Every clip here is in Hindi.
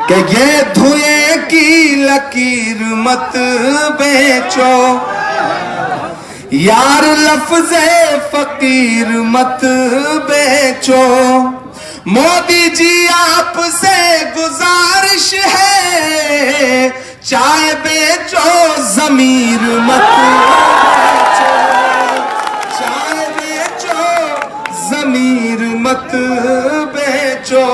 कि ये धुएं की लकीर मत बेचो यार, लफ्ज़े फकीर मत बेचो। मोदी जी आपसे गुजारिश है, चाय बेचो ज़मीर मत बेचो, चाय बेचो ज़मीर मत बेचो।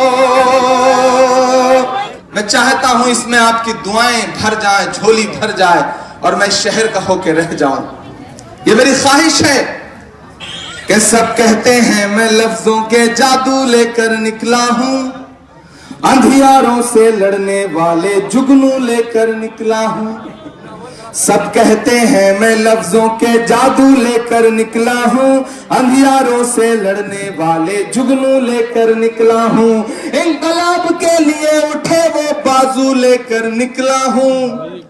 मैं चाहता हूं इसमें आपकी दुआएं भर जाए, झोली भर जाए और मैं शहर का होके रह जाऊं। ये मेरी ख्वाहिश है कि सब कहते हैं मैं लफ्जों के जादू लेकर निकला हूं, अंधियारों से लड़ने वाले जुगनू लेकर निकला हूं। सब कहते हैं मैं लफ्जों के जादू लेकर निकला हूं, अंधियारों से लड़ने वाले जुगनू लेकर निकला हूं। इंकलाब के लिए उठे वो बाजू लेकर निकला हूं।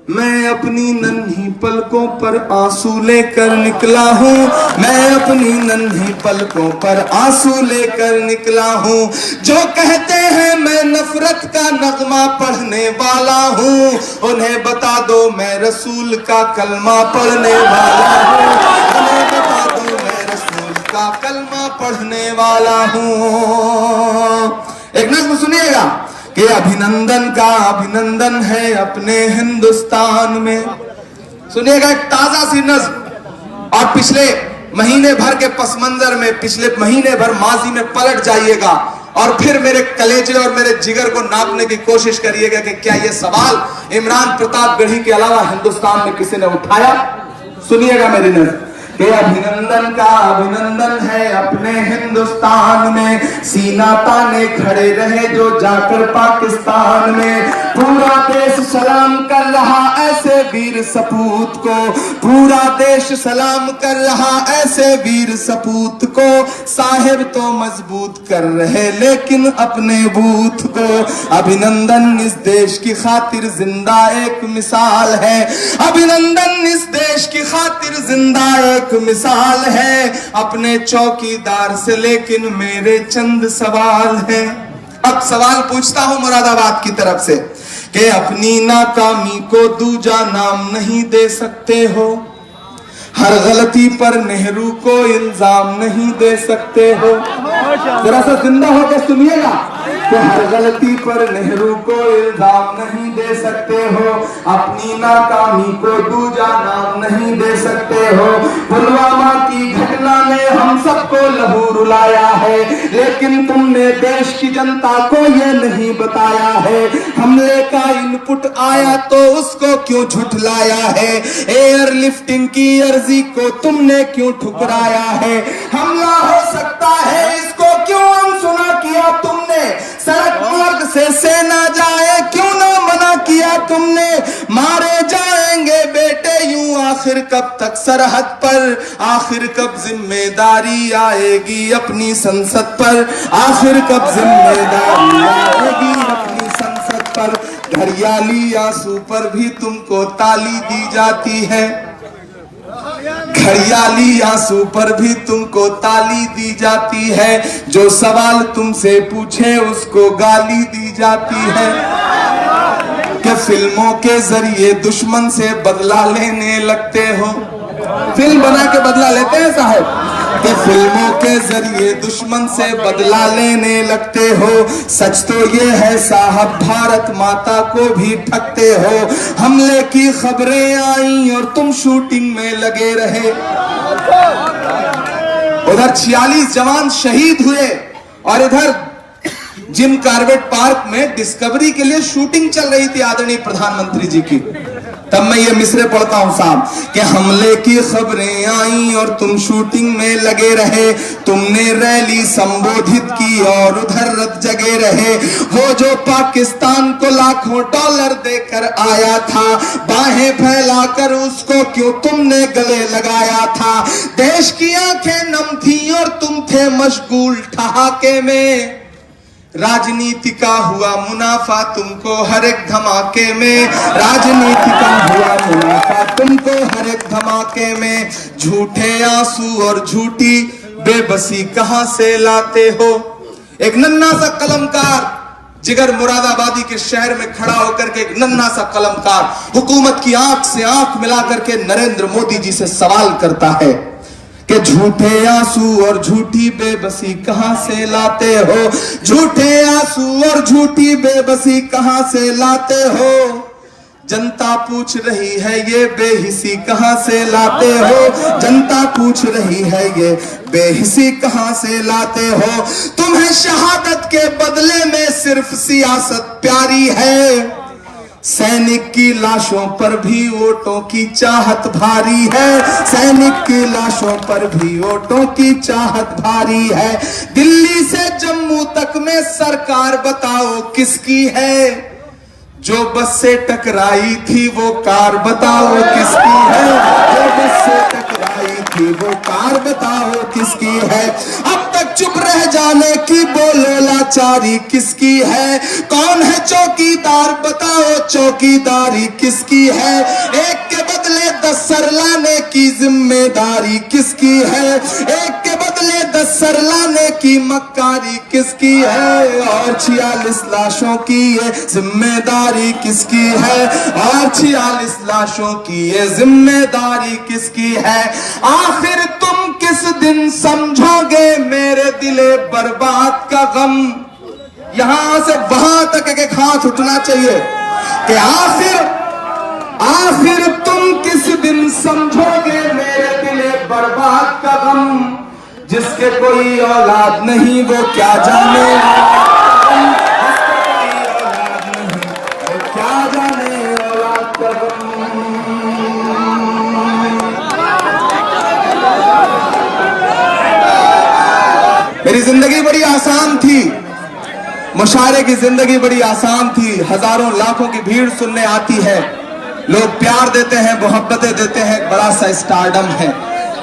मैं अपनी नन्ही पलकों पर आंसू लेकर निकला हूँ, मैं अपनी नन्ही पलकों पर आंसू लेकर निकला हूँ। जो कहते हैं मैं नफरत का नगमा पढ़ने वाला हूँ, उन्हें बता दो मैं रसूल का कलमा पढ़ने वाला हूँ, उन्हें बता दो मैं रसूल का कलमा पढ़ने वाला हूँ। एक नज़्म सुनिएगा कि अभिनंदन का अभिनंदन है अपने हिंदुस्तान में। सुनिएगा एक ताजा सी नज़्म और पिछले महीने भर के पस मंजर में, पिछले महीने भर माजी में पलट जाइएगा और फिर मेरे कलेजे और मेरे जिगर को नापने की कोशिश करिएगा कि क्या ये सवाल इमरान प्रतापगढ़ी के अलावा हिंदुस्तान में किसी ने उठाया। सुनिएगा मेरी नज़्म कि अभिनंदन का अभिनंदन है अपने हिंदुस्तान में, सीना ताने खड़े रहे जो जाकर पाकिस्तान में। पूरा देश सलाम कर रहा ऐसे वीर सपूत को, पूरा देश सलाम कर रहा ऐसे वीर सपूत को। साहिब तो मजबूत कर रहे लेकिन अपने बूथ को। अभिनंदन इस देश की खातिर जिंदा एक मिसाल है, अभिनंदन इस देश की खातिर जिंदा एक मिसाल है। अपने चौकीदार से लेकिन मेरे चंद सवाल हैं। अब सवाल पूछता हूं मुरादाबाद की तरफ से कि अपनी नाकामी को दूजा नाम नहीं दे सकते हो, हर गलती पर नेहरू को इल्जाम नहीं दे सकते हो। जरा सा जिंदा होकर सुनिएगा कि हर गलती पर नेहरू को इल्जाम नहीं दे सकते हो, अपनी नाकामी को दूजा नाम नहीं दे सकते हो। पुलवामा की घटना ने हम सबको लहू रुलाया है, लेकिन तुमने देश की जनता को ये नहीं बताया है। हमले का इनपुट आया तो उसको क्यों झुठलाया है, एयरलिफ्टिंग की अर्जी को तुमने क्यों ठुकराया है। हमला हो सकता है इसको क्यों अनसुना किया तुमने, सड़क मार्ग से सेना जाए क्यों ना मना किया तुमने। मारे जाएंगे बेटे यूं आखिर कब तक सरहद पर, आखिर कब जिम्मेदारी आएगी अपनी संसद पर, आखिर कब जिम्मेदारी आएगी अपनी संसद पर। घड़ियाली आंसू पर भी तुमको ताली दी जाती है, घड़ियाली आंसू पर भी तुमको ताली दी जाती है। जो सवाल तुमसे पूछे उसको गाली दी जाती है। कि फिल्मों के जरिए दुश्मन से बदला लेने लगते हो, फिल्म बना के बदला लेते हैं साहब, कि फिल्मों के जरिए दुश्मन से बदला लेने लगते हो। सच तो ये है साहब भारत माता को भी ठगते हो। हमले की खबरें आई और तुम शूटिंग में लगे रहे। उधर 46 जवान शहीद हुए और इधर जिम कार्बेट पार्क में डिस्कवरी के लिए शूटिंग चल रही थी आदरणीय प्रधानमंत्री जी की। तब मैं ये मिसरे पढ़ता हूं साहब कि हमले की खबरें आई और तुम शूटिंग में लगे रहे। तुमने रैली संबोधित की और उधर रत जगे रहे। वो जो पाकिस्तान को लाखों डॉलर देकर आया था, बाहें फैलाकर उसको क्यों तुमने गले लगाया था। देश की आंखें नम थी और तुम थे मशगूल ठहाके में। राजनीति का हुआ मुनाफा तुमको हर एक धमाके में, राजनीति का हुआ मुनाफा तुमको हर एक धमाके में। झूठे आंसू और झूठी बेबसी कहां से लाते हो। एक नन्हा सा कलमकार जिगर मुरादाबादी के शहर में खड़ा होकर के एक नन्हा सा कलमकार हुकूमत की आंख से आंख मिलाकर के नरेंद्र मोदी जी से सवाल करता है कि झूठे आंसू और झूठी बेबसी कहां से लाते हो, झूठे आंसू और झूठी बेबसी कहां से लाते हो, जनता पूछ रही है ये बेहिसी कहां से लाते हो, जनता पूछ रही है ये बेहिसी कहां से लाते हो, तुम्हें शहादत के बदले में सिर्फ सियासत प्यारी है, सैनिक की लाशों पर भी वोटों की चाहत भारी है, सैनिक की लाशों पर भी वोटों की चाहत भारी है, दिल्ली से जम्मू तक में सरकार बताओ किसकी है, जो बस से टकराई थी वो कार बताओ किसकी है, जो बस से टकराई थी वो कार बताओ किसकी है, अब तक चुप रह जाने की बोलो लाचारी किसकी है, कौन है चौकीदार बताओ चौकीदारी किसकी है, एक के बदले 10 सर लाने की जिम्मेदारी किसकी है, एक के बदले 10 सर लाने की मक्कारी किसकी है, और 46 लाशों की ये जिम्मेदारी किसकी है, और 46 लाशों की ये जिम्मेदारी किसकी है, आखिर तुम किस दिन समझोगे मेरे दिले बर्बाद का गम, यहां से वहां तक एक हाथ उठना चाहिए कि आखिर तुम किस दिन समझोगे मेरे दिले बर्बाद का गम, जिसके कोई औलाद नहीं वो क्या जाने, क्या जाने औलाद का गम। मेरी जिंदगी बड़ी आसान थी, मुशायरे की जिंदगी बड़ी आसान थी, हजारों लाखों की भीड़ सुनने आती है, लोग प्यार देते हैं, मोहब्बतें देते हैं, बड़ा सा स्टारडम है,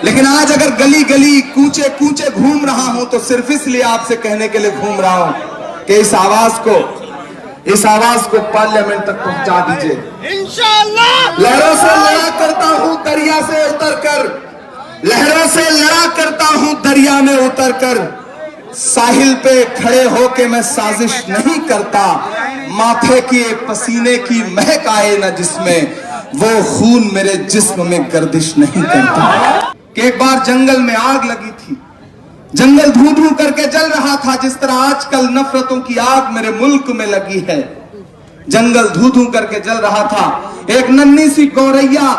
लेकिन आज अगर गली गली कूचे कूचे घूम रहा हूं तो सिर्फ इसलिए आपसे कहने के लिए घूम रहा हूं कि इस आवाज को पार्लियामेंट तक पहुंचा दीजिए। इंशाअल्लाह लहरों से लड़ा करता हूं दरिया से उतरकर, लहरों से लड़ा करता हूं दरिया में उतरकर, साहिल पे खड़े होके मैं साजिश नहीं करता, माथे के पसीने की महक आए ना जिसमें, वो खून मेरे जिस्म में गर्दिश नहीं करता। कि एक बार जंगल में आग लगी थी, जंगल धू धू करके जल रहा था, जिस तरह आजकल नफरतों की आग मेरे मुल्क में लगी है, जंगल धू धू करके जल रहा था। एक नन्ही सी गौरैया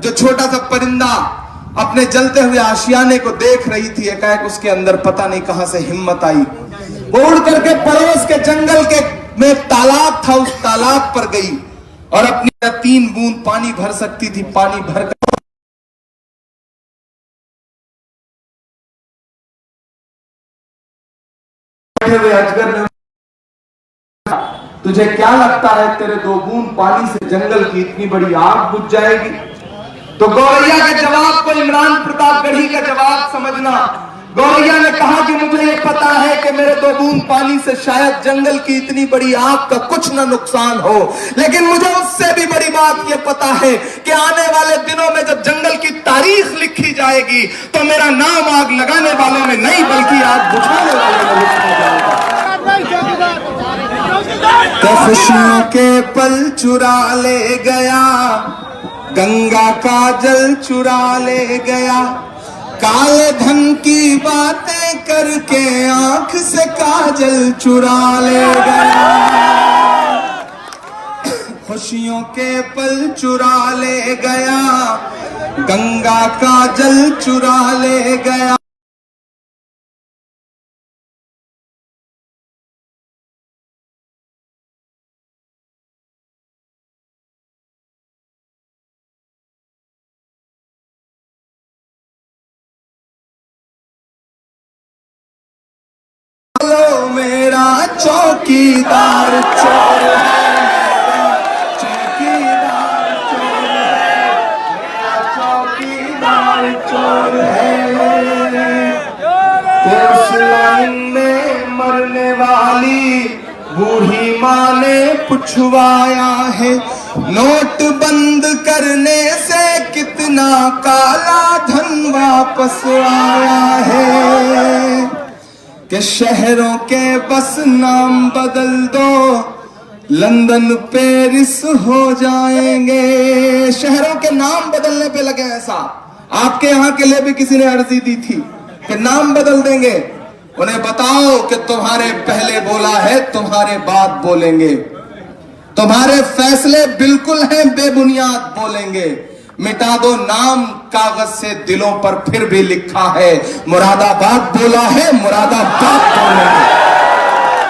जो छोटा सा परिंदा अपने जलते हुए आशियाने को देख रही थी, एकाएक उसके अंदर पता नहीं कहां से हिम्मत आई, वो उड़ करके पड़ोस के जंगल के में तालाब था, उस तालाब पर गई और अपनी 3 बूंद पानी भर सकती थी, पानी भर कर अजगर ने, तुझे क्या लगता है तेरे 2 बूंद पानी से जंगल की इतनी बड़ी आग बुझ जाएगी? तो गौरैया के जवाब को इमरान प्रतापगढ़ी का जवाब समझना। गौरैया ने कहा कि मुझे ये पता है कि मेरे 2 बूंद पानी से शायद जंगल की इतनी बड़ी आग का कुछ ना नुकसान हो, लेकिन मुझे उससे भी बड़ी बात ये पता है कि आने वाले दिनों में जब जंगल की तारीख लिखी जाएगी तो मेरा नाम आग लगाने वालों में नहीं बल्कि आग बुझाने वालों में लिखा जाएगा। खुशियों के पल चुरा ले गया, गंगा का जल चुरा ले गया, काले धन की बातें करके आंख से काजल चुरा ले गया, खुशियों के पल चुरा ले गया, गंगा का जल चुरा ले गया। मेरा चौकीदार चोर है, चौकीदार चोर है, मेरा चौकीदार चोर है, तो उस लाइन में मरने वाली बूढ़ी माँ ने पुछवाया है, नोट बंद करने से कितना काला धन वापस आया है, कि शहरों के बस नाम बदल दो, लंदन पेरिस हो जाएंगे। शहरों के नाम बदलने पे लगे हैं साहब। आपके यहां के लिए भी किसी ने अर्जी दी थी कि नाम बदल देंगे। उन्हें बताओ कि तुम्हारे पहले बोला है, तुम्हारे बाद बोलेंगे। तुम्हारे फैसले बिल्कुल हैं बेबुनियाद बोलेंगे। मिटा दो नाम कागज से, दिलों पर फिर भी लिखा है मुरादाबाद बोला है, मुरादाबाद बोलेंगे।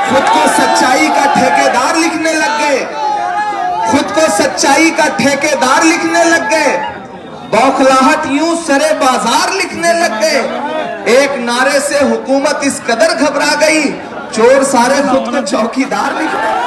खुद को सच्चाई का ठेकेदार लिखने लग गए, खुद को सच्चाई का ठेकेदार लिखने लग गए। बौखलाहट यूं सरे बाजार लिखने लग गए। एक नारे से हुकूमत इस कदर घबरा गई, चोर सारे खुद को चौकीदार लिखने